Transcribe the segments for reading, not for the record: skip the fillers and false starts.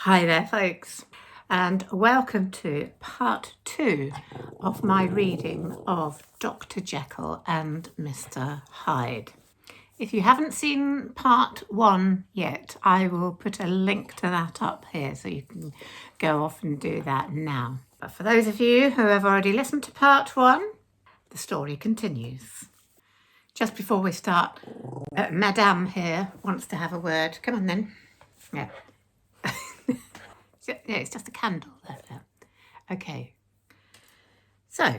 Hi there, folks, and welcome to part 2 of my reading of Dr. Jekyll and Mr. Hyde. If you haven't seen part 1 yet, I will put a link to that up here so you can go off and do that now. But for those of you who have already listened to part 1, the story continues. Just before we start, Madame here wants to have a word. Come on then. Yeah. Yeah, it's just a candle there. Okay. So,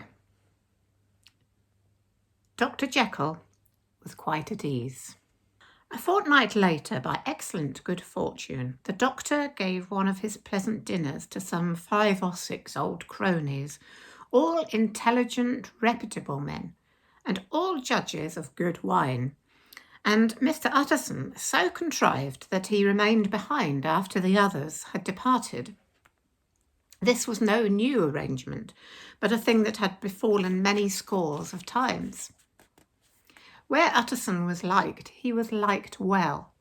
Dr. Jekyll was quite at ease. A fortnight later, by excellent good fortune, the doctor gave one of his pleasant dinners to some 5 or 6 old cronies, all intelligent, reputable men, and all judges of good wine. And Mr. Utterson so contrived that he remained behind after the others had departed. This was no new arrangement, but a thing that had befallen many scores of times. Where Utterson was liked, he was liked well.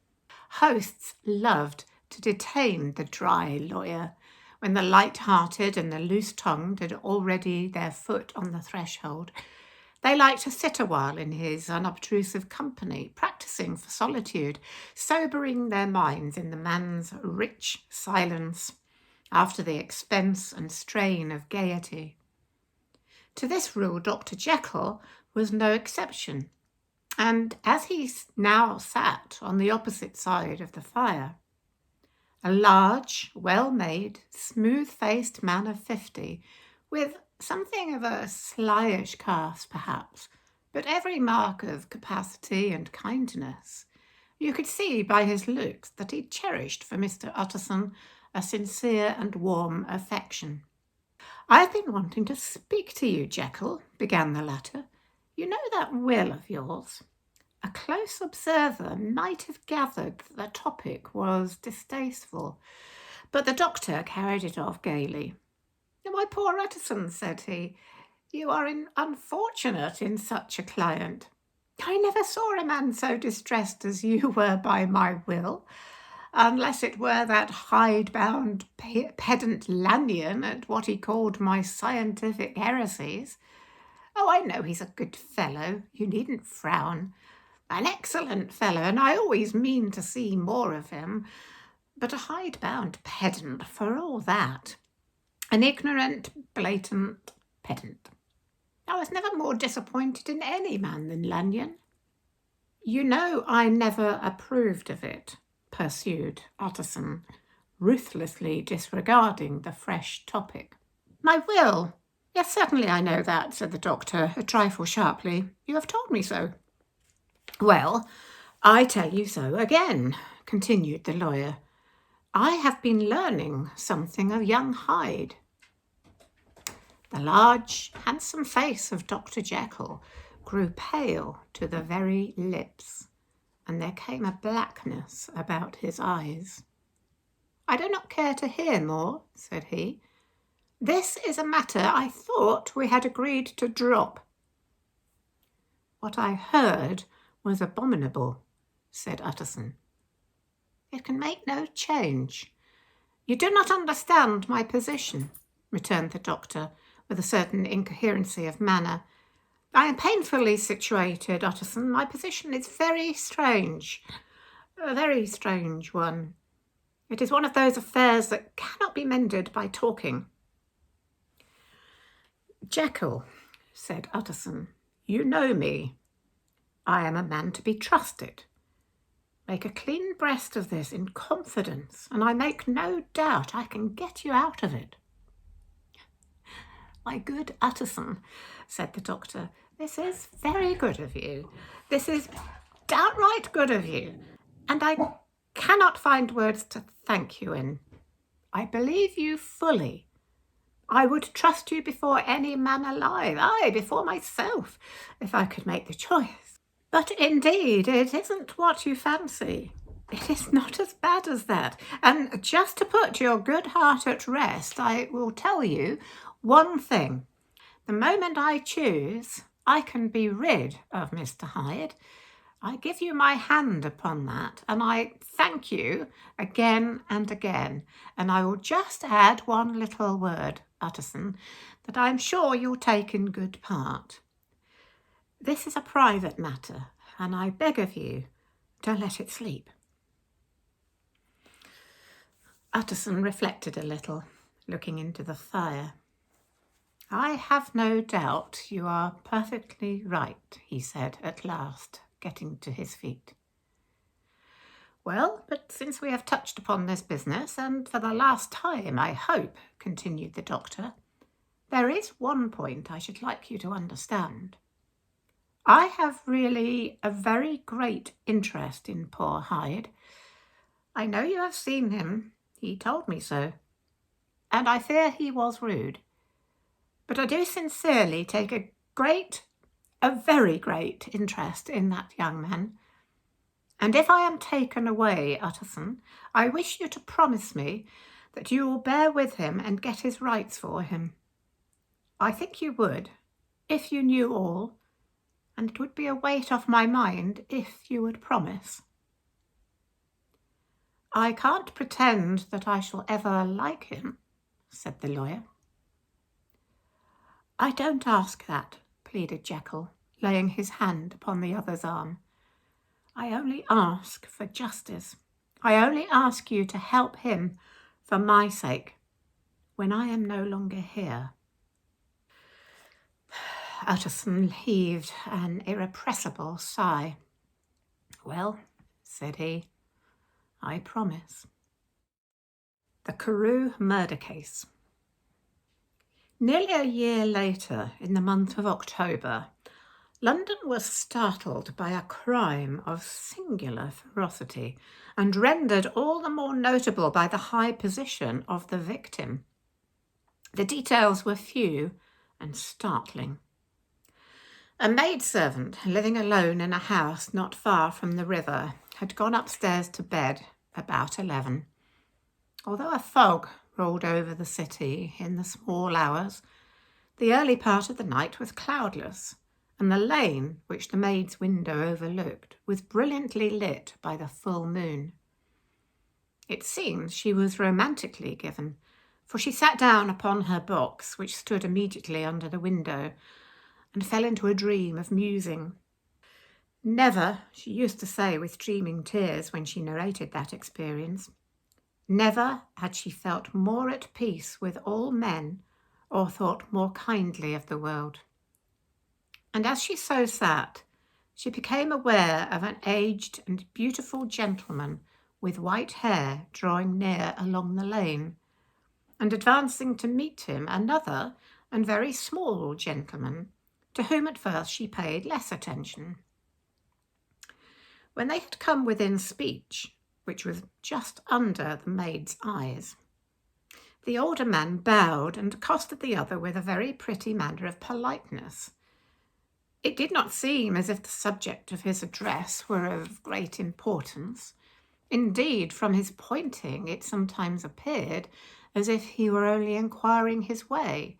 Hosts loved to detain the dry lawyer when the light-hearted and the loose-tongued had already their foot on the threshold. They liked to sit a while in his unobtrusive company, practising for solitude, sobering their minds in the man's rich silence after the expense and strain of gaiety. To this rule, Dr. Jekyll was no exception, and as he now sat on the opposite side of the fire, a large, well-made, smooth-faced man of 50, with something of a slyish cast, perhaps, but every mark of capacity and kindness, you could see by his looks that he cherished for Mr. Utterson a sincere and warm affection. "I've been wanting to speak to you, Jeckyll," began the latter. "You know that will of yours?" A close observer might have gathered that the topic was distasteful, but the doctor carried it off gaily. "My poor Utterson," said he, "you are unfortunate in such a client. I never saw a man so distressed as you were by my will, unless it were that hide-bound pedant Lanyon at what he called my scientific heresies. Oh, I know he's a good fellow, you needn't frown. An excellent fellow, and I always mean to see more of him, but a hide-bound pedant for all that. An ignorant, blatant pedant. I was never more disappointed in any man than Lanyon." "You know I never approved of it," pursued Utterson, ruthlessly disregarding the fresh topic. "My will? Yes, certainly I know that," said the doctor, a trifle sharply. "You have told me so." "Well, I tell you so again," continued the lawyer. "I have been learning something of young Hyde." The large, handsome face of Dr. Jekyll grew pale to the very lips, and there came a blackness about his eyes. "I do not care to hear more," said he. "This is a matter I thought we had agreed to drop." "What I heard was abominable," said Utterson. "It can make no change. You do not understand my position," returned the doctor, with a certain incoherency of manner. "I am painfully situated, Utterson. My position is very strange, a very strange one. It is one of those affairs that cannot be mended by talking." "Jeckyll," said Utterson, "you know me. I am a man to be trusted. Make a clean breast of this in confidence, and I make no doubt I can get you out of it." "My good Utterson," said the doctor, "this is very good of you. This is downright good of you, and I cannot find words to thank you in. I believe you fully. I would trust you before any man alive, aye, before myself, if I could make the choice. But indeed, it isn't what you fancy. It is not as bad as that. And just to put your good heart at rest, I will tell you one thing. The moment I choose, I can be rid of Mr. Hyde. I give you my hand upon that, and I thank you again and again. And I will just add one little word, Utterson, that I am sure you'll take in good part. This is a private matter, and I beg of you, don't let it sleep. Utterson reflected a little, looking into the fire. I have no doubt you are perfectly right, he said at last, getting to his feet. Well, but since we have touched upon this business, and for the last time, I hope, continued the doctor, there is one point I should like you to understand. I have really a very great interest in poor Hyde. I know you have seen him, he told me so, and I fear he was rude. But I do sincerely take a very great interest in that young man. And if I am taken away, Utterson, I wish you to promise me that you will bear with him and get his rights for him. I think you would, if you knew all, and it would be a weight off my mind if you would promise. I can't pretend that I shall ever like him, said the lawyer. I don't ask that, pleaded Jeckyll, laying his hand upon the other's arm. I only ask for justice. I only ask you to help him for my sake, when I am no longer here. Utterson heaved an irrepressible sigh. Well, said he, I promise. The Carew murder case. Nearly a year later, in the month of October, London was startled by a crime of singular ferocity and rendered all the more notable by the high position of the victim. The details were few and startling. A maidservant living alone in a house not far from the river had gone upstairs to bed about 11. Although a fog rolled over the city in the small hours, the early part of the night was cloudless, and the lane, which the maid's window overlooked, was brilliantly lit by the full moon. It seems she was romantically given, for she sat down upon her box, which stood immediately under the window, and fell into a dream of musing. Never, she used to say with streaming tears when she narrated that experience, never had she felt more at peace with all men or thought more kindly of the world. And as she so sat, she became aware of an aged and beautiful gentleman with white hair drawing near along the lane, and advancing to meet him another and very small gentleman, to whom at first she paid less attention. When they had come within speech, which was just under the maid's eyes, the older man bowed and accosted the other with a very pretty manner of politeness. It did not seem as if the subject of his address were of great importance. Indeed, from his pointing, it sometimes appeared as if he were only inquiring his way.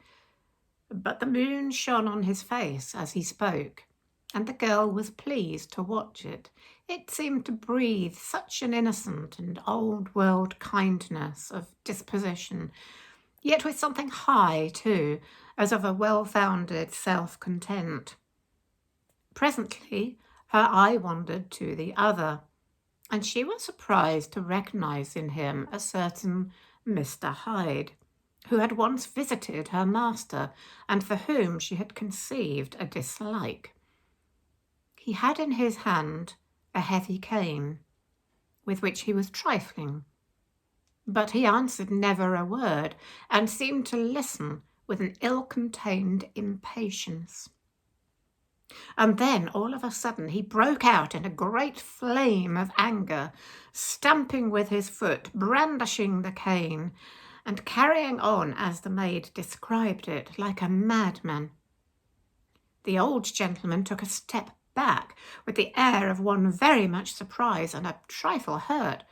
But the moon shone on his face as he spoke, and the girl was pleased to watch it. It seemed to breathe such an innocent and old-world kindness of disposition, yet with something high, too, as of a well-founded self-content. Presently, her eye wandered to the other, and she was surprised to recognize in him a certain Mr. Hyde, who had once visited her master, and for whom she had conceived a dislike. He had in his hand a heavy cane, with which he was trifling, but he answered never a word, and seemed to listen with an ill-contained impatience. And then, all of a sudden, he broke out in a great flame of anger, stamping with his foot, brandishing the cane, and carrying on, as the maid described it, like a madman. The old gentleman took a step back, with the air of one very much surprised and a trifle hurt,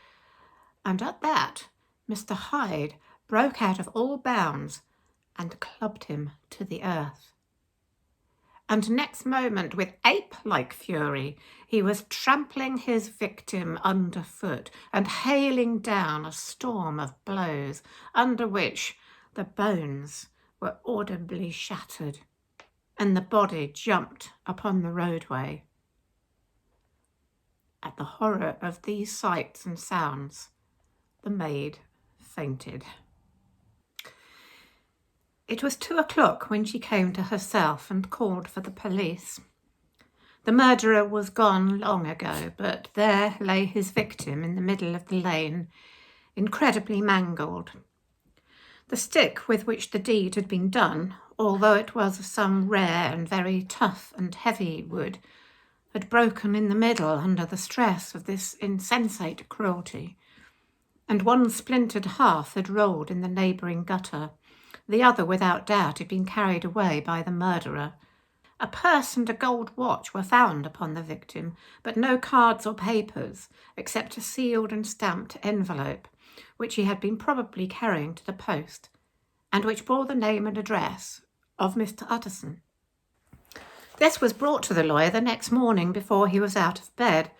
and at that Mr. Hyde broke out of all bounds and clubbed him to the earth. and next moment, with ape-like fury, he was trampling his victim underfoot and hailing down a storm of blows, under which the bones were audibly shattered, and the body jumped upon the roadway. At the horror of these sights and sounds, the maid fainted. It was 2:00 when she came to herself and called for the police. The murderer was gone long ago, but there lay his victim in the middle of the lane, incredibly mangled. The stick with which the deed had been done, although it was of some rare and very tough and heavy wood, had broken in the middle under the stress of this insensate cruelty, and one splintered half had rolled in the neighbouring gutter. The other, without doubt, had been carried away by the murderer. A purse and a gold watch were found upon the victim, but no cards or papers, except a sealed and stamped envelope, which he had been probably carrying to the post, and which bore the name and address of Mr. Utterson. This was brought to the lawyer the next morning before he was out of bed,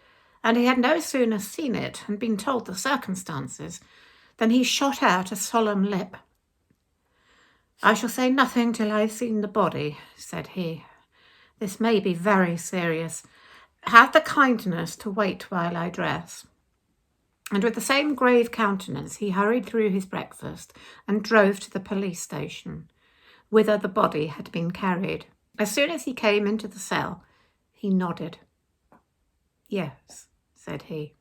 and he had no sooner seen it and been told the circumstances than he shot out a solemn lip. "I shall say nothing till I've seen the body," said he. "This may be very serious. Have the kindness to wait while I dress." And with the same grave countenance he hurried through his breakfast and drove to the police station, whither the body had been carried. As soon as he came into the cell, he nodded. "Yes," said he.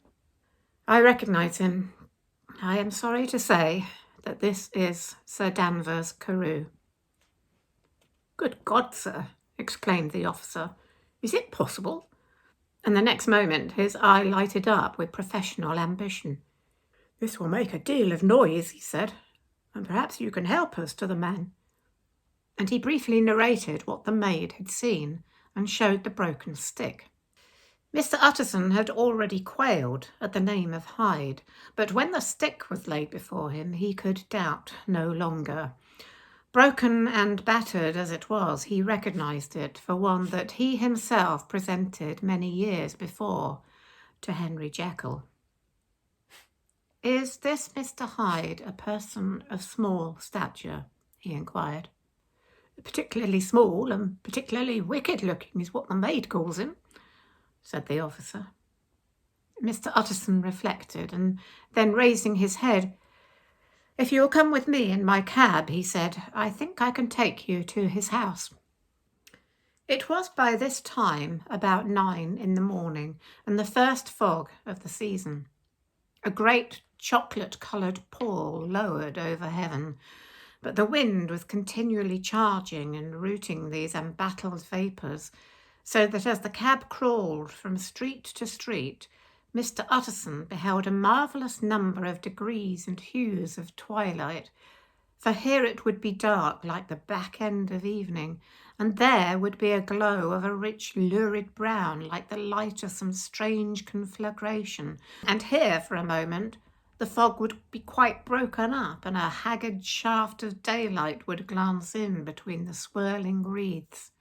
"I recognise him. I am sorry to say that this is Sir Danvers Carew." "Good God, sir," exclaimed the officer. "Is it possible?" And the next moment his eye lighted up with professional ambition. "This will make a deal of noise," he said, "and perhaps you can help us to the man." And he briefly narrated what the maid had seen and showed the broken stick. Mr. Utterson had already quailed at the name of Hyde, but when the stick was laid before him, he could doubt no longer. Broken and battered as it was, he recognised it for one that he himself presented many years before to Henry Jeckyll. "Is this Mr. Hyde a person of small stature?" he inquired. "Particularly small and particularly wicked-looking is what the maid calls him," said the officer. Mr. Utterson reflected, and then raising his head, "If you will come with me in my cab," he said, "I think I can take you to his house." It was by this time about 9 in the morning, and the first fog of the season. A great chocolate-coloured pall lowered over heaven, but the wind was continually charging and rooting these embattled vapours, so that as the cab crawled from street to street, Mr. Utterson beheld a marvellous number of degrees and hues of twilight, for here it would be dark like the back end of evening, and there would be a glow of a rich lurid brown like the light of some strange conflagration, and here for a moment the fog would be quite broken up, and a haggard shaft of daylight would glance in between the swirling wreaths.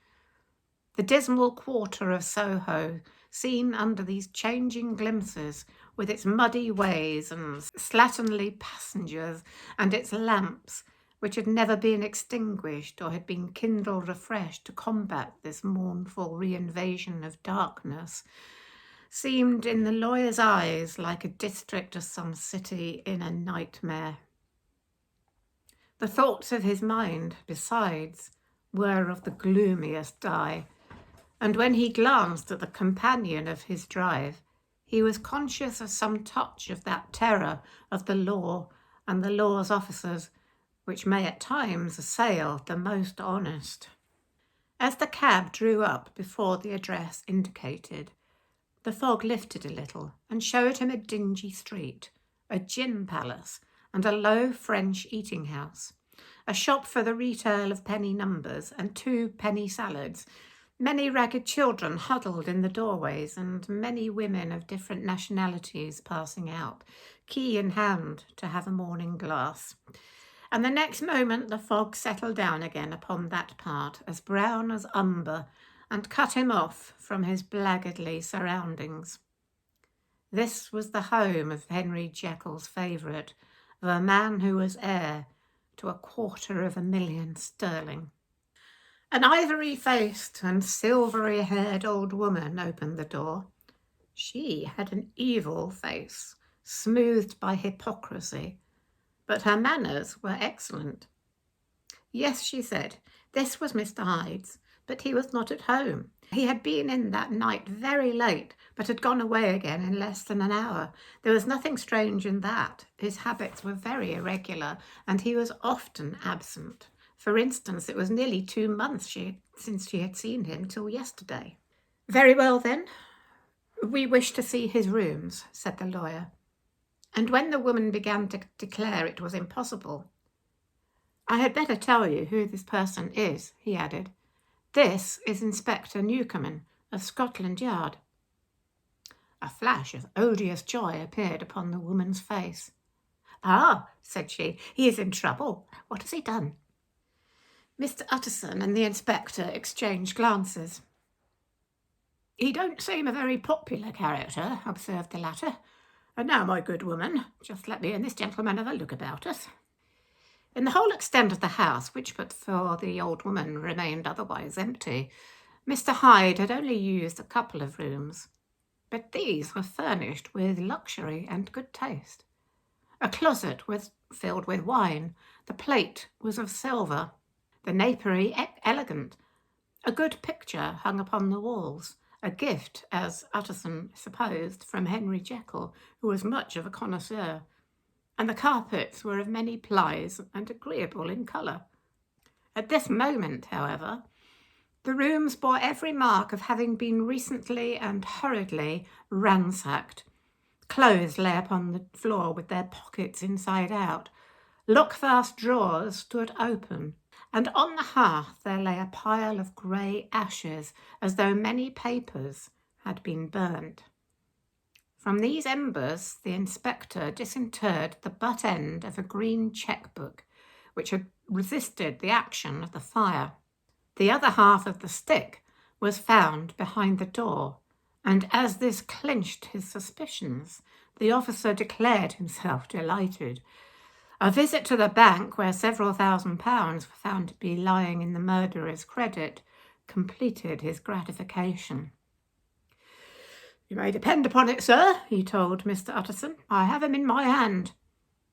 The dismal quarter of Soho, seen under these changing glimpses, with its muddy ways and slatternly passengers, and its lamps, which had never been extinguished or had been kindled afresh to combat this mournful reinvasion of darkness, seemed in the lawyer's eyes like a district of some city in a nightmare. The thoughts of his mind, besides, were of the gloomiest dye, and when he glanced at the companion of his drive, he was conscious of some touch of that terror of the law and the law's officers, which may at times assail the most honest. As the cab drew up before the address indicated, the fog lifted a little and showed him a dingy street, a gin palace, and a low French eating house, a shop for the retail of penny numbers and 2 penny salads, many ragged children huddled in the doorways, and many women of different nationalities passing out, key in hand, to have a morning glass. And the next moment the fog settled down again upon that part, as brown as umber, and cut him off from his blackguardly surroundings. This was the home of Henry Jekyll's favourite, of a man who was heir to £250,000 sterling. An ivory-faced and silvery-haired old woman opened the door. She had an evil face, smoothed by hypocrisy, but her manners were excellent. Yes, she said, this was Mr. Hyde's, but he was not at home. He had been in that night very late, but had gone away again in less than an hour. There was nothing strange in that. His habits were very irregular, and he was often absent. For instance, it was nearly 2 months since she had seen him till yesterday. Very well, then. We wish to see his rooms, said the lawyer. And when the woman began to declare it was impossible, I had better tell you who this person is, he added. This is Inspector Newcomen of Scotland Yard. A flash of odious joy appeared upon the woman's face. Ah, said she, he is in trouble. What has he done? Mr. Utterson and the inspector exchanged glances. He don't seem a very popular character, observed the latter. And now, my good woman, just let me and this gentleman have a look about us. In the whole extent of the house, which but for the old woman remained otherwise empty, Mr. Hyde had only used a couple of rooms, but these were furnished with luxury and good taste. A closet was filled with wine, the plate was of silver, the napery elegant, a good picture hung upon the walls, a gift, as Utterson supposed, from Henry Jeckyll, who was much of a connoisseur, and the carpets were of many plies and agreeable in colour. At this moment, however, the rooms bore every mark of having been recently and hurriedly ransacked. Clothes lay upon the floor with their pockets inside out. Lockfast drawers stood open, and on the hearth there lay a pile of grey ashes, as though many papers had been burnt. From these embers the inspector disinterred the butt end of a green cheque-book, which had resisted the action of the fire. The other half of the stick was found behind the door, and as this clinched his suspicions, the officer declared himself delighted. A visit to the bank, where several £1,000s were found to be lying in the murderer's credit, completed his gratification. You may depend upon it, sir, he told Mr. Utterson. I have him in my hand.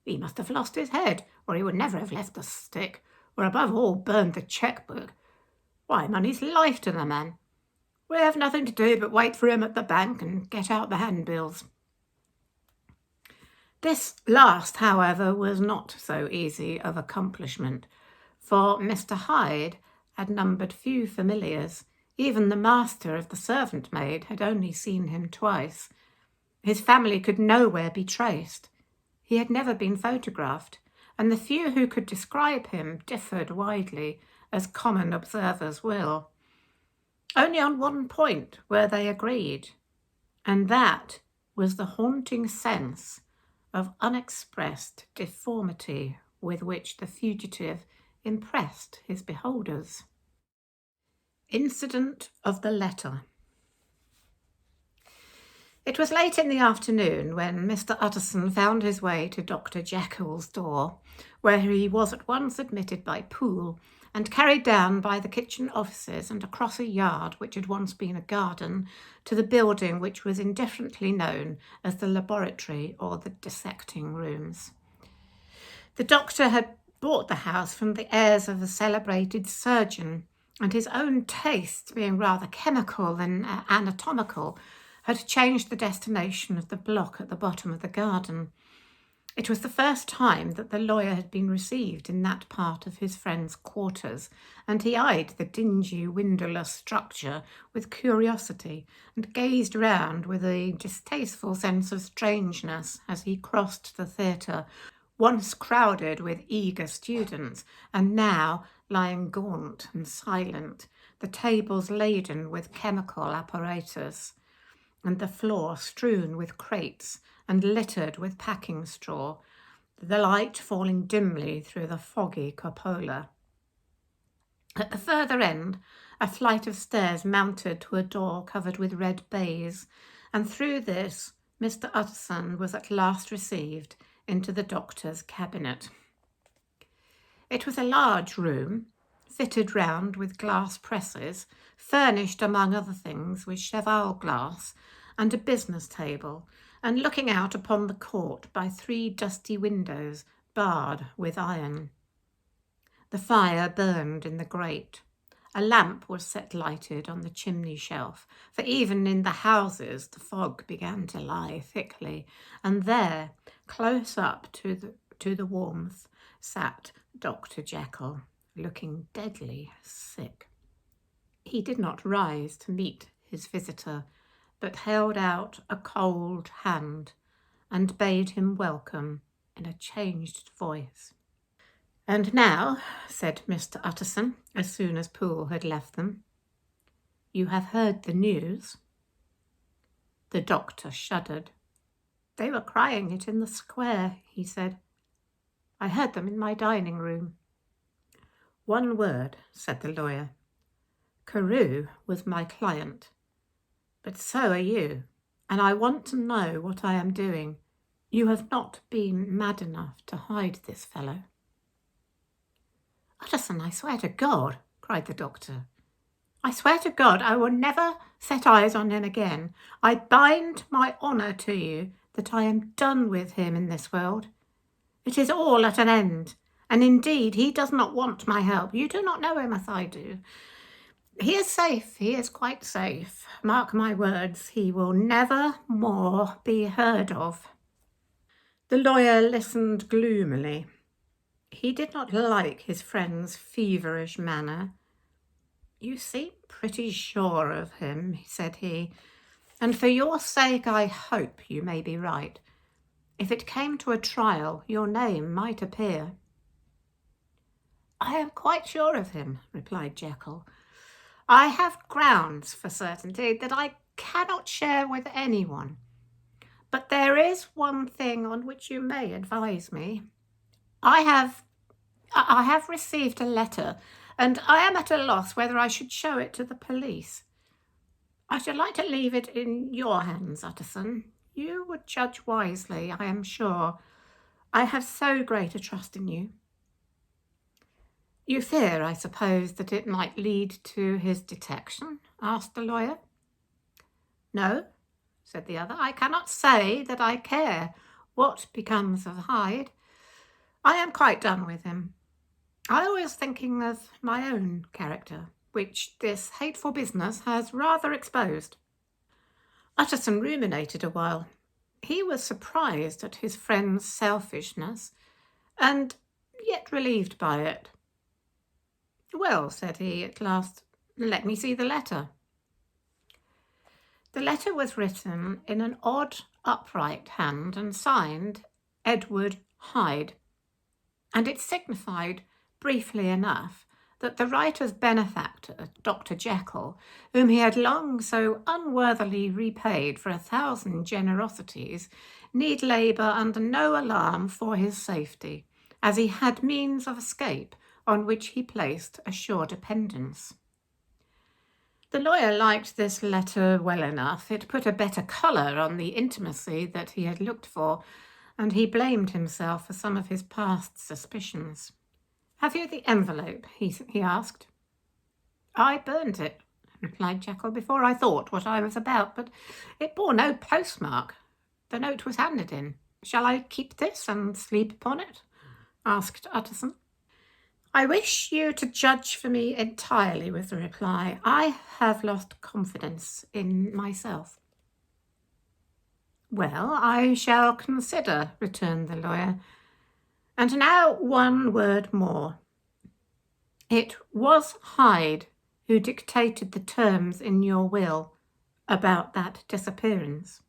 He must have lost his head, or he would never have left the stick, or above all burned the cheque-book. Why, money's life to the man. We have nothing to do but wait for him at the bank and get out the handbills. This last, however, was not so easy of accomplishment, for Mr. Hyde had numbered few familiars. Even the master of the servant-maid had only seen him twice. His family could nowhere be traced. He had never been photographed, and the few who could describe him differed widely, as common observers will. Only on one point were they agreed, and that was the haunting sense of unexpressed deformity with which the fugitive impressed his beholders. Incident of the letter. It was late in the afternoon when Mr. Utterson found his way to Dr. Jekyll's door, where he was at once admitted by Poole and carried down by the kitchen offices and across a yard which had once been a garden to the building which was indifferently known as the laboratory or the dissecting rooms. The doctor had bought the house from the heirs of a celebrated surgeon, and his own taste, being rather chemical than anatomical, had changed the destination of the block at the bottom of the garden. It was the first time that the lawyer had been received in that part of his friend's quarters, and he eyed the dingy, windowless structure with curiosity and gazed round with a distasteful sense of strangeness as he crossed the theatre, once crowded with eager students, and now lying gaunt and silent, the tables laden with chemical apparatus, and the floor strewn with crates and littered with packing straw, the light falling dimly through the foggy cupola. At the further end, A flight of stairs mounted to a door covered with red baize, and through this Mr. Utterson was at last received into the doctor's cabinet. It was a large room, fitted round with glass presses, furnished among other things with cheval glass and a business table, and looking out upon the court by 3 dusty windows barred with iron. The fire burned in the grate. A lamp was set lighted on the chimney shelf, for even in the houses the fog began to lie thickly, and there, close up to the warmth, sat Dr. Jeckyll, looking deadly sick. He did not rise to meet his visitor, but held out a cold hand and bade him welcome in a changed voice. "And now," said Mr. Utterson, as soon as Poole had left them, "you have heard the news?" The doctor shuddered. "They were crying it in the square," he said. "I heard them in my dining room." "One word," said the lawyer. "Carew was my client, but so are you, and I want to know what I am doing. You have not been mad enough to hide this fellow." "Utterson, I swear to God," cried the doctor. "I swear to God I will never set eyes on him again. I bind my honour to you that I am done with him in this world. It is all at an end, and indeed he does not want my help. You do not know him as I do. He is safe, he is quite safe. Mark my words, he will never more be heard of." The lawyer listened gloomily. He did not like his friend's feverish manner. "You seem pretty sure of him," said he, "and for your sake I hope you may be right. If it came to a trial, your name might appear." "I am quite sure of him," replied Jeckyll. "I have grounds for certainty that I cannot share with anyone. But there is one thing on which you may advise me. I have received a letter, and I am at a loss whether I should show it to the police. I should like to leave it in your hands, Utterson. You would judge wisely, I am sure. I have so great a trust in you." "You fear, I suppose, that it might lead to his detection?" asked the lawyer. "No," said the other. "I cannot say that I care what becomes of Hyde. I am quite done with him. I was thinking of my own character, which this hateful business has rather exposed." Utterson ruminated a while. He was surprised at his friend's selfishness, and yet relieved by it. "Well," said he at last, "let me see the letter." The letter was written in an odd, upright hand and signed Edward Hyde, and it signified, briefly enough, that the writer's benefactor, Dr. Jeckyll, whom he had long so unworthily repaid for 1,000 generosities, need labour under no alarm for his safety, as he had means of escape on which he placed a sure dependence. The lawyer liked this letter well enough. It put a better colour on the intimacy that he had looked for, and he blamed himself for some of his past suspicions. "Have you the envelope?" he asked. "I burnt it," replied Jeckyll, "before I thought what I was about, but it bore no postmark. The note was handed in." "Shall I keep this and sleep upon it?" asked Utterson. "I wish you to judge for me entirely," was the reply. "I have lost confidence in myself." "Well, I shall consider," returned the lawyer. "And now one word more. It was Hyde who dictated the terms in your will about that disappearance."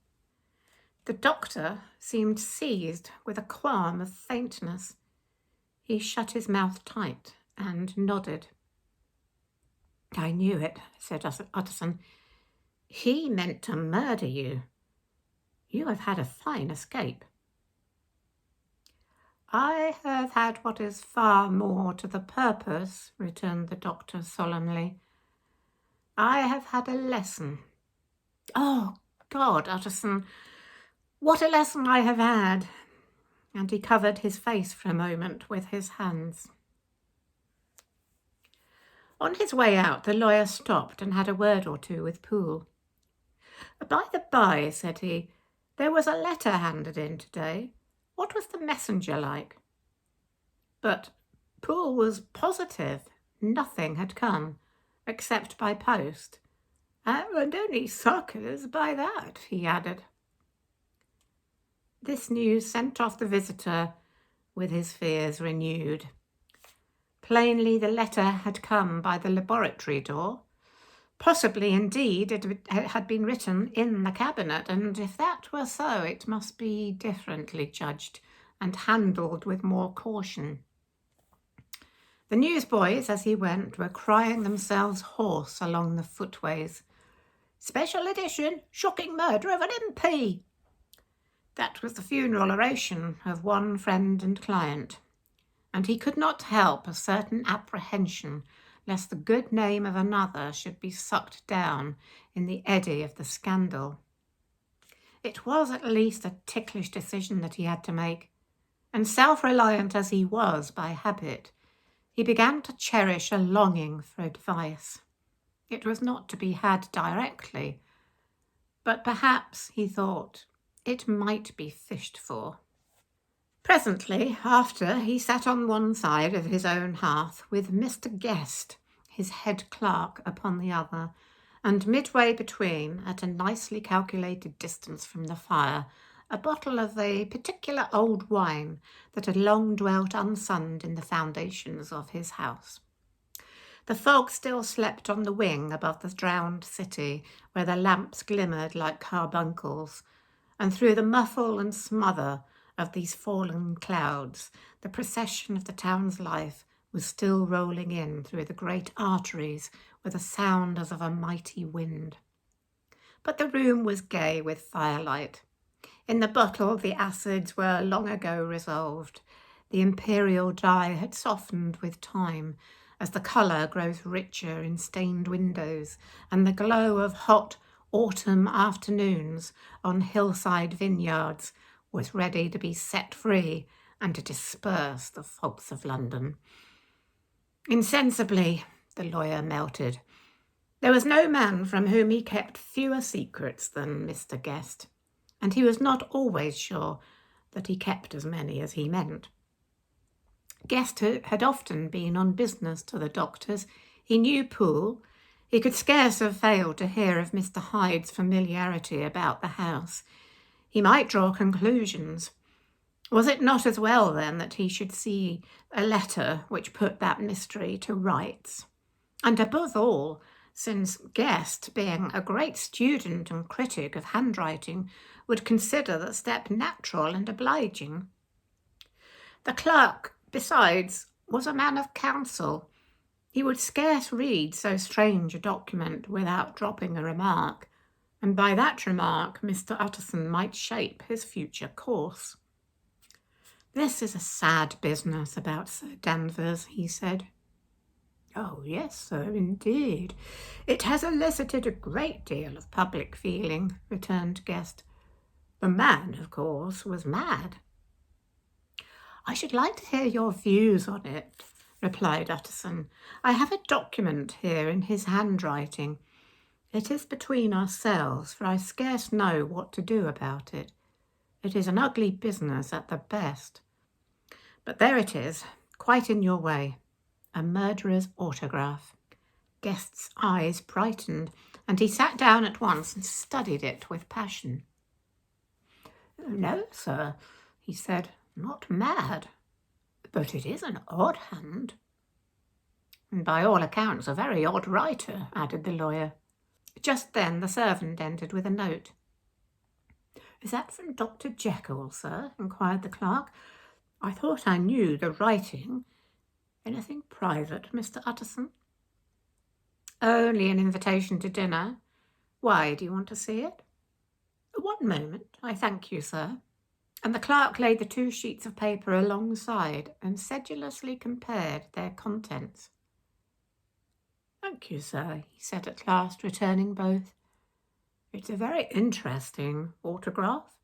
The doctor seemed seized with a qualm of faintness. He shut his mouth tight and nodded. "I knew it," said Utterson. "He meant to murder you. You have had a fine escape." "I have had what is far more to the purpose," returned the doctor solemnly. I have had a lesson. Oh, God, Utterson, what a lesson I have had!" And he covered his face for a moment with his hands. On his way out, the lawyer stopped and had a word or two with Poole. "By the by," said he, "there was a letter handed in today. What was the messenger like?" But Poole was positive nothing had come, except by post. "And only suckers by that," he added. This news sent off the visitor with his fears renewed. Plainly the letter had come by the laboratory door. Possibly, indeed, it had been written in the cabinet, and if that were so, it must be differently judged and handled with more caution. The newsboys, as he went, were crying themselves hoarse along the footways. "Special edition, shocking murder of an MP." That was the funeral oration of one friend and client, and he could not help a certain apprehension lest the good name of another should be sucked down in the eddy of the scandal. It was at least a ticklish decision that he had to make, and self-reliant as he was by habit, he began to cherish a longing for advice. It was not to be had directly, but perhaps, he thought, it might be fished for. Presently after, he sat on one side of his own hearth with Mr. Guest, his head clerk, upon the other, and midway between, at a nicely calculated distance from the fire, a bottle of a particular old wine that had long dwelt unsunned in the foundations of his house. The fog still slept on the wing above the drowned city, where the lamps glimmered like carbuncles, and through the muffle and smother of these fallen clouds, the procession of the town's life was still rolling in through the great arteries with a sound as of a mighty wind. But the room was gay with firelight. In the bottle the acids were long ago resolved. The imperial dye had softened with time, as the colour grows richer in stained windows, and the glow of hot autumn afternoons on hillside vineyards was ready to be set free and to disperse the fogs of London. Insensibly, the lawyer melted. There was no man from whom he kept fewer secrets than Mr. Guest, and he was not always sure that he kept as many as he meant. Guest had often been on business to the doctor's. He knew Poole. He could scarce have failed to hear of Mr. Hyde's familiarity about the house. He might draw conclusions. Was it not as well, then, that he should see a letter which put that mystery to rights? And above all, since Guest, being a great student and critic of handwriting, would consider the step natural and obliging. The clerk, besides, was a man of counsel. He would scarce read so strange a document without dropping a remark, and by that remark Mr. Utterson might shape his future course. "This is a sad business about Sir Danvers," he said. "Oh, yes, sir, indeed. It has elicited a great deal of public feeling," returned Guest. "The man, of course, was mad." "I should like to hear your views on it," replied Utterson. "I have a document here in his handwriting. It is between ourselves, for I scarce know what to do about it. It is an ugly business at the best. But there it is, quite in your way. A murderer's autograph." Guest's eyes brightened, and he sat down at once and studied it with passion. "No, sir," he said, "not mad. But it is an odd hand." "And by all accounts a very odd writer," added the lawyer. Just then the servant entered with a note. "Is that from Dr. Jeckyll, sir?" inquired the clerk. "I thought I knew the writing. Anything private, Mr. Utterson?" "Only an invitation to dinner. Why, do you want to see it?" "One moment, I thank you, sir." And the clerk laid the 2 sheets of paper alongside and sedulously compared their contents. "Thank you, sir," he said at last, returning both. "It's a very interesting autograph."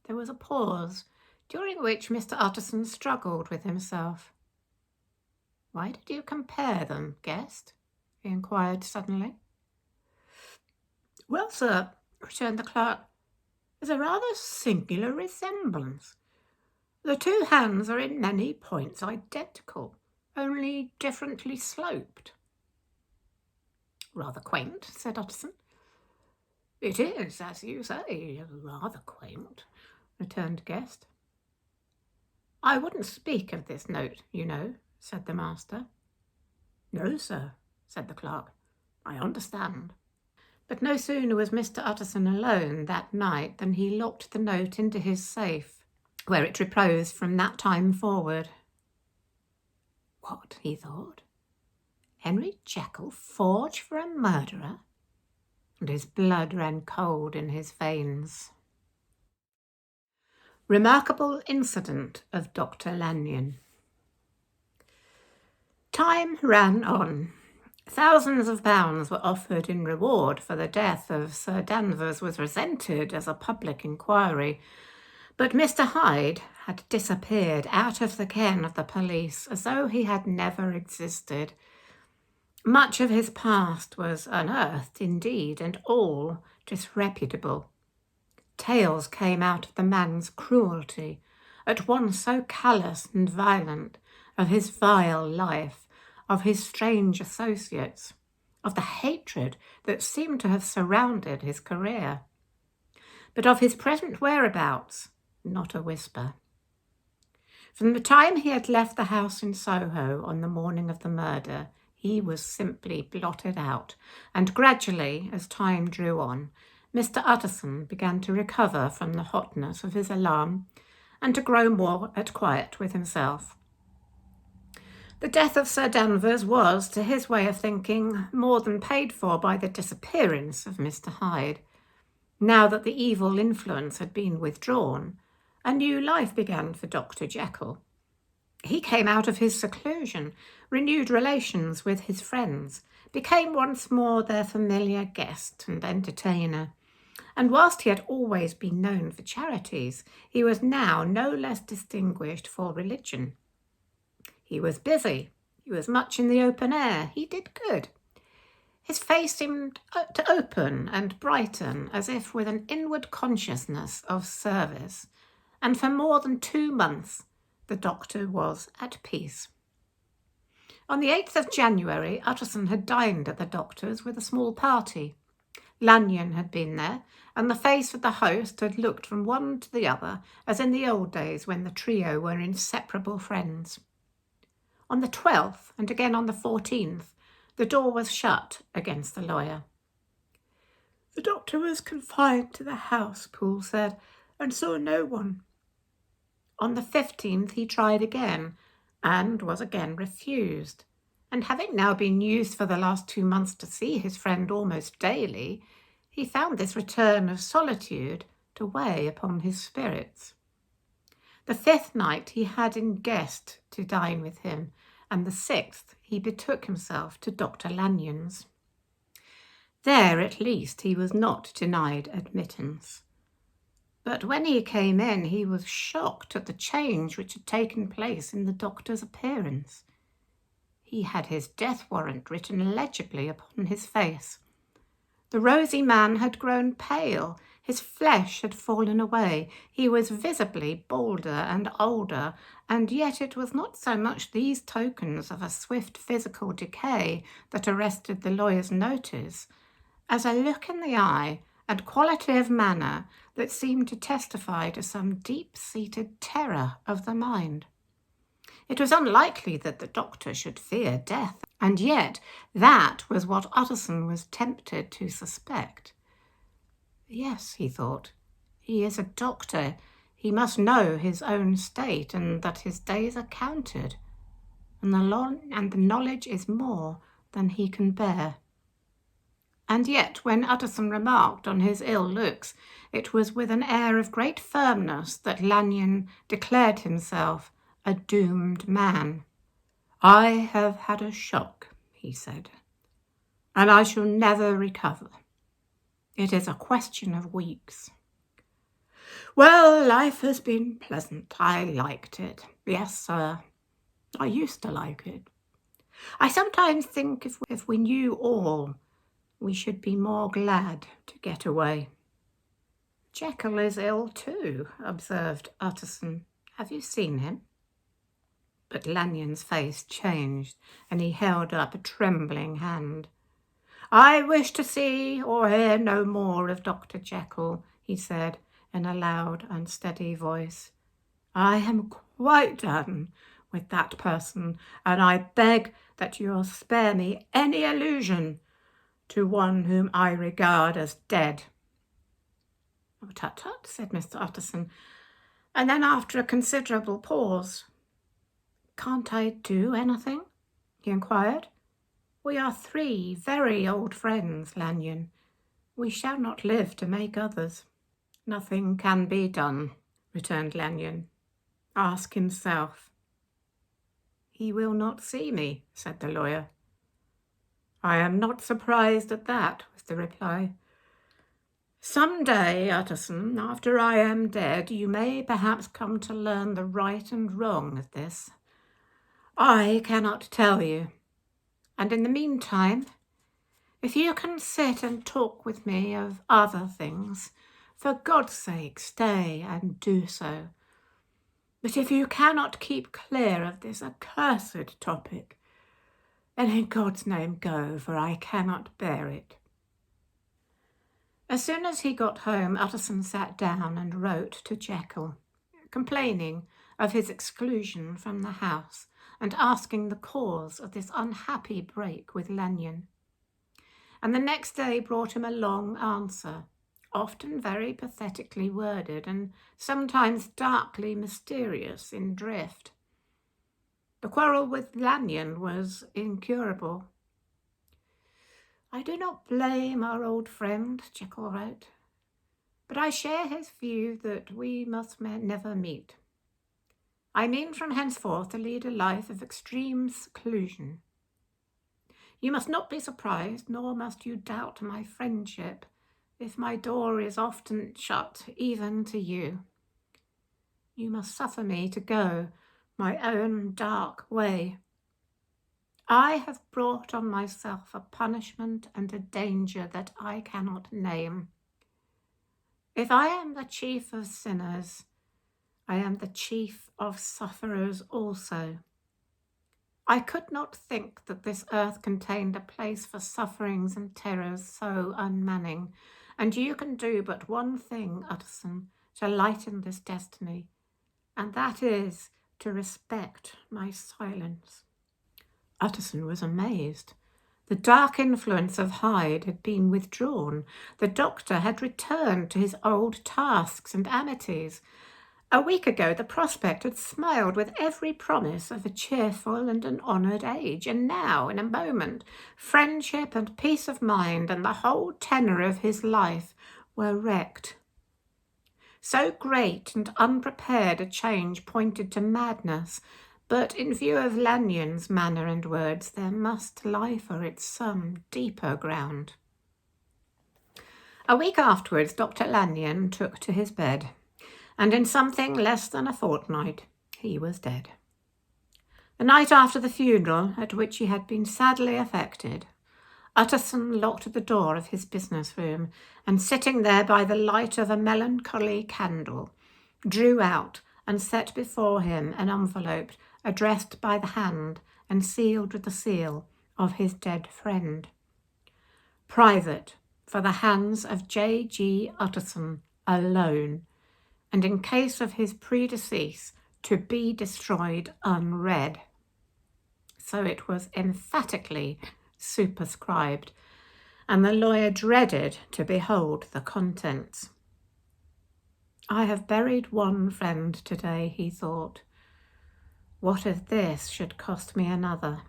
There was a pause, during which Mr. Utterson struggled with himself. "Why did you compare them, guest?" he inquired suddenly. "Well, sir," returned the clerk, "there's a rather singular resemblance. The two hands are in many points identical, only differently sloped." "Rather quaint," said Utterson. "It is, as you say, rather quaint," returned Guest. "I wouldn't speak of this note, you know," said the master. "No, sir," said the clerk. "I understand." But no sooner was Mr. Utterson alone that night than he locked the note into his safe, where it reposed from that time forward. What, he thought, Henry Jeckyll forged for a murderer? And his blood ran cold in his veins. Remarkable incident of Dr. Lanyon. Time ran on. Thousands of pounds were offered in reward for the death of Sir Danvers was resented as a public inquiry, but Mr. Hyde had disappeared out of the ken of the police as though he had never existed. Much of his past was unearthed indeed, and all disreputable. Tales came out of the man's cruelty, at once so callous and violent, of his vile life, of his strange associates, of the hatred that seemed to have surrounded his career. But of his present whereabouts, not a whisper. From the time he had left the house in Soho on the morning of the murder, he was simply blotted out, and gradually, as time drew on, Mr. Utterson began to recover from the hotness of his alarm and to grow more at quiet with himself. The death of Sir Danvers was, to his way of thinking, more than paid for by the disappearance of Mr. Hyde. Now that the evil influence had been withdrawn, a new life began for Dr. Jeckyll. He came out of his seclusion, renewed relations with his friends, became once more their familiar guest and entertainer. And whilst he had always been known for charities, he was now no less distinguished for religion. He was busy. He was much in the open air. He did good. His face seemed to open and brighten as if with an inward consciousness of service. And for more than 2 months, the doctor was at peace. On the 8th of January, Utterson had dined at the doctor's with a small party. Lanyon had been there, and the face of the host had looked from one to the other, as in the old days when the trio were inseparable friends. On the 12th, and again on the 14th, the door was shut against the lawyer. "The doctor was confined to the house," Poole said, "and saw no one." On the 15th he tried again, and was again refused, and having now been used for the last 2 months to see his friend almost daily, he found this return of solitude to weigh upon his spirits. The 5th night he had in guest to dine with him, and the 6th he betook himself to Dr. Lanyon's. There, at least, he was not denied admittance. But when he came in, he was shocked at the change which had taken place in the doctor's appearance. He had his death warrant written legibly upon his face. The rosy man had grown pale, his flesh had fallen away, he was visibly balder and older, and yet it was not so much these tokens of a swift physical decay that arrested the lawyer's notice, as a look in the eye and quality of manner that seemed to testify to some deep-seated terror of the mind. It was unlikely that the doctor should fear death, and yet that was what Utterson was tempted to suspect. Yes, he thought, he is a doctor. He must know his own state and that his days are counted, and the knowledge is more than he can bear. And yet, when Utterson remarked on his ill looks, it was with an air of great firmness that Lanyon declared himself a doomed man. "I have had a shock," he said, and I shall never recover. It is a question of weeks. Well, life has been pleasant. I liked it. Yes, sir. I used to like it. I sometimes think if we knew all, we should be more glad to get away. Jeckyll is ill too, observed Utterson. Have you seen him? But Lanyon's face changed, and he held up a trembling hand. I wish to see or hear no more of Dr. Jeckyll, he said in a loud, unsteady voice. I am quite done with that person, and I beg that you'll spare me any allusion to one whom I regard as dead. Oh, tut, tut, said Mr. Utterson, and then after a considerable pause, can't I do anything? He inquired. We are 3 very old friends, Lanyon. We shall not live to make others. Nothing can be done, returned Lanyon. Ask himself. He will not see me, said the lawyer. I am not surprised at that, was the reply. Some day, Utterson, after I am dead, you may perhaps come to learn the right and wrong of this. I cannot tell you. And in the meantime, if you can sit and talk with me of other things, for God's sake, stay and do so. But if you cannot keep clear of this accursed topic, then in God's name go, for I cannot bear it. As soon as he got home, Utterson sat down and wrote to Jeckyll, complaining of his exclusion from the house and asking the cause of this unhappy break with Lanyon. And the next day brought him a long answer, often very pathetically worded and sometimes darkly mysterious in drift. The quarrel with Lanyon was incurable. I do not blame our old friend, Jeckyll wrote, but I share his view that we must never meet. I mean from henceforth to lead a life of extreme seclusion. You must not be surprised, nor must you doubt my friendship, if my door is often shut, even to you. You must suffer me to go my own dark way. I have brought on myself a punishment and a danger that I cannot name. If I am the chief of sinners, I am the chief of sufferers also. I could not think that this earth contained a place for sufferings and terrors so unmanning, and you can do but one thing, Utterson, to lighten this destiny, and that is to respect my silence. Utterson was amazed. The dark influence of Hyde had been withdrawn. The doctor had returned to his old tasks and amities. A week ago the prospect had smiled with every promise of a cheerful and an honoured age, and now, in a moment, friendship and peace of mind and the whole tenor of his life were wrecked. So great and unprepared a change pointed to madness, but in view of Lanyon's manner and words, there must lie for it some deeper ground. A week afterwards, Dr. Lanyon took to his bed, and in something less than a fortnight he was dead. The night after the funeral, at which he had been sadly affected, Utterson locked the door of his business room, and sitting there by the light of a melancholy candle, drew out and set before him an envelope addressed by the hand and sealed with the seal of his dead friend. Private, for the hands of J.G. Utterson alone, and in case of his predecease, to be destroyed unread. So it was emphatically superscribed, and the lawyer dreaded to behold the contents. I have buried one friend today, he thought. What if this should cost me another?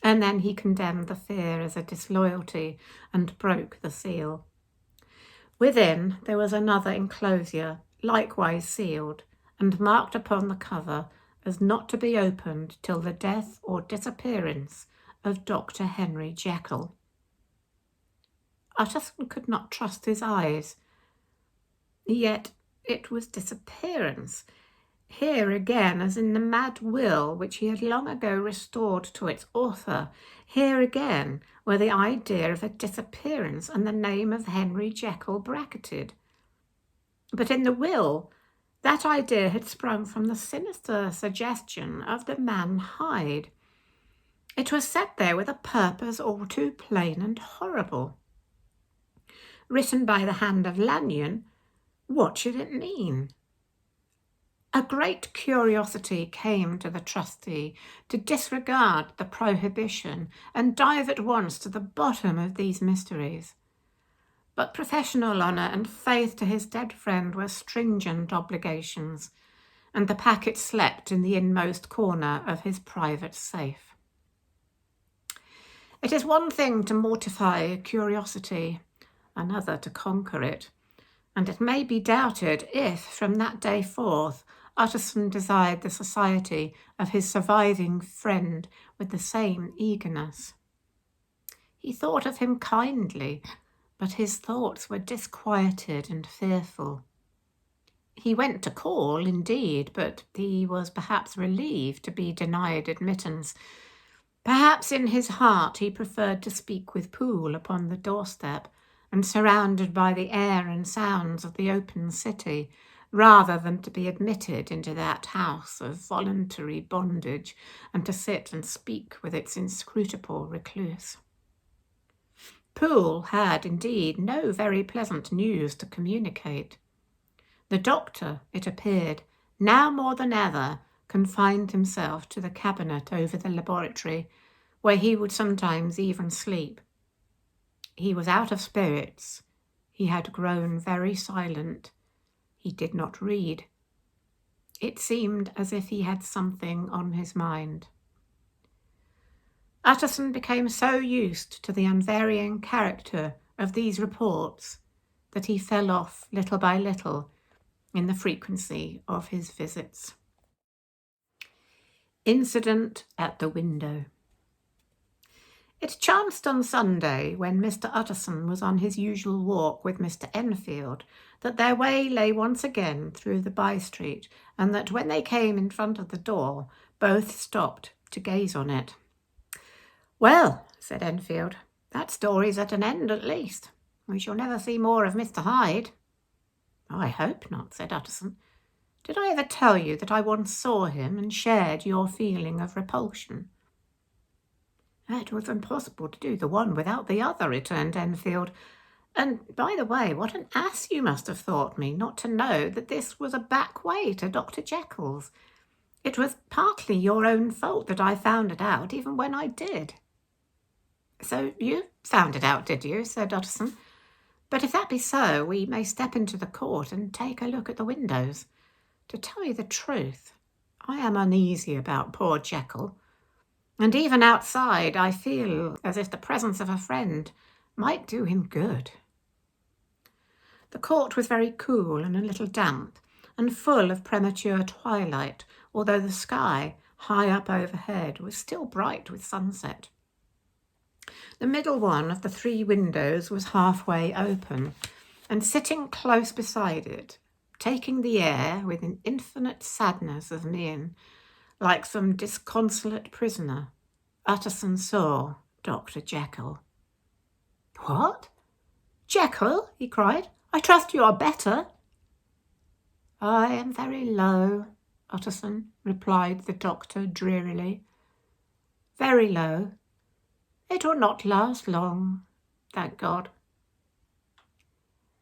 And then he condemned the fear as a disloyalty and broke the seal. Within there was another enclosure, likewise sealed, and marked upon the cover as not to be opened till the death or disappearance of Dr. Henry Jeckyll. Utterson could not trust his eyes. Yet it was disappearance. Here again, as in the mad will which he had long ago restored to its author, here again were the idea of a disappearance and the name of Henry Jeckyll bracketed. But in the will, that idea had sprung from the sinister suggestion of the man Hyde. It was set there with a purpose all too plain and horrible. Written by the hand of Lanyon, what should it mean? A great curiosity came to the trustee to disregard the prohibition and dive at once to the bottom of these mysteries. But professional honour and faith to his dead friend were stringent obligations, and the packet slept in the inmost corner of his private safe. It is one thing to mortify curiosity, another to conquer it, and it may be doubted if, from that day forth, Utterson desired the society of his surviving friend with the same eagerness. He thought of him kindly, but his thoughts were disquieted and fearful. He went to call, indeed, but he was perhaps relieved to be denied admittance. Perhaps in his heart he preferred to speak with Poole upon the doorstep, and surrounded by the air and sounds of the open city, rather than to be admitted into that house of voluntary bondage and to sit and speak with its inscrutable recluse. Poole had, indeed, no very pleasant news to communicate. The doctor, it appeared, now more than ever confined himself to the cabinet over the laboratory, where he would sometimes even sleep. He was out of spirits. He had grown very silent. He did not read. It seemed as if he had something on his mind. Utterson became so used to the unvarying character of these reports that he fell off little by little in the frequency of his visits. Incident at the window. It chanced on Sunday, when Mr. Utterson was on his usual walk with Mr. Enfield, that their way lay once again through the by-street, and that when they came in front of the door, both stopped to gaze on it. "Well," said Enfield, "that story's at an end at least. We shall never see more of Mr. Hyde." "I hope not," said Utterson. "Did I ever tell you that I once saw him and shared your feeling of repulsion?" "It was impossible to do the one without the other," returned Enfield. "And, by the way, what an ass you must have thought me not to know that this was a back way to Dr. Jekyll's. It was partly your own fault that I found it out, even when I did." "So you found it out, did you?" said Utterson. "But if that be so, we may step into the court and take a look at the windows. To tell you the truth, I am uneasy about poor Jeckyll, and even outside I feel as if the presence of a friend might do him good." The court was very cool and a little damp, and full of premature twilight, although the sky, high up overhead, was still bright with sunset. The middle one of the three windows was halfway open, and sitting close beside it, taking the air with an infinite sadness of mien, like some disconsolate prisoner, Utterson saw Dr. Jeckyll. "What? Jeckyll?" he cried. "I trust you are better." "I am very low, Utterson," replied the doctor drearily. "Very low. It will not last long, thank God."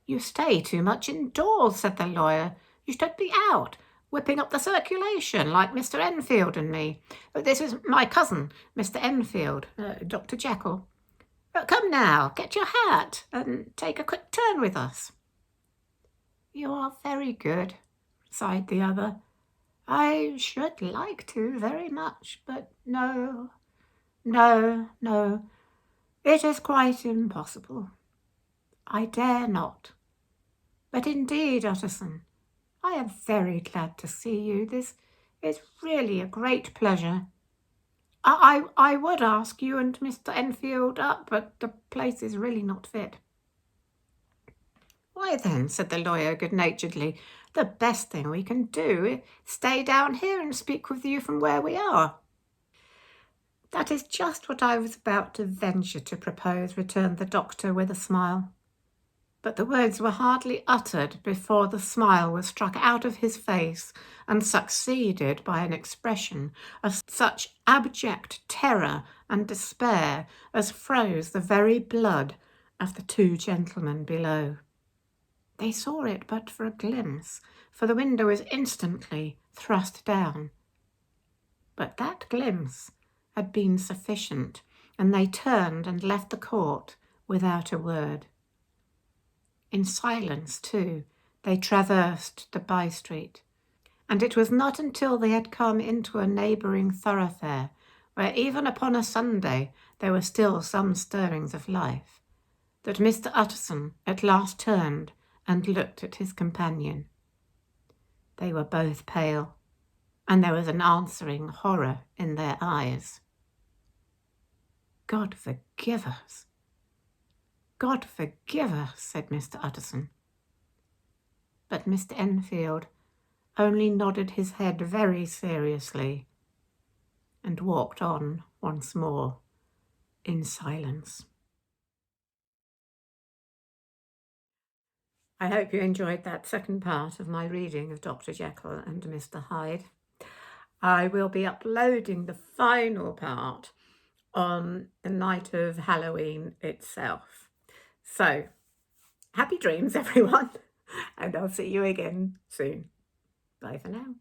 "You stay too much indoors," said the lawyer. "You should be out, whipping up the circulation, like Mr. Enfield and me. This is my cousin, Mr. Enfield, Dr. Jeckyll. Come now, get your hat and take a quick turn with us." "You are very good," sighed the other. "I should like to very much, but no, it is quite impossible. I dare not. But indeed, Utterson, I am very glad to see you. This is really a great pleasure." I would ask you and Mr. Enfield up, but the place is really not fit." "Why then," said the lawyer good-naturedly, "the best thing we can do is stay down here and speak with you from where we are." "That is just what I was about to venture to propose," returned the doctor with a smile. But the words were hardly uttered before the smile was struck out of his face and succeeded by an expression of such abject terror and despair as froze the very blood of the two gentlemen below. They saw it but for a glimpse, for the window was instantly thrust down. But that glimpse had been sufficient, and they turned and left the court without a word. In silence, too, they traversed the by-street, and it was not until they had come into a neighbouring thoroughfare, where even upon a Sunday there were still some stirrings of life, that Mr. Utterson at last turned and looked at his companion. They were both pale, and there was an answering horror in their eyes. "God forgive us! God forgive us," said Mr. Utterson. But Mr. Enfield only nodded his head very seriously and walked on once more in silence. I hope you enjoyed that second part of my reading of Dr. Jekyll and Mr. Hyde. I will be uploading the final part on the night of Halloween itself. So, happy dreams, everyone, and I'll see you again soon. Bye for now.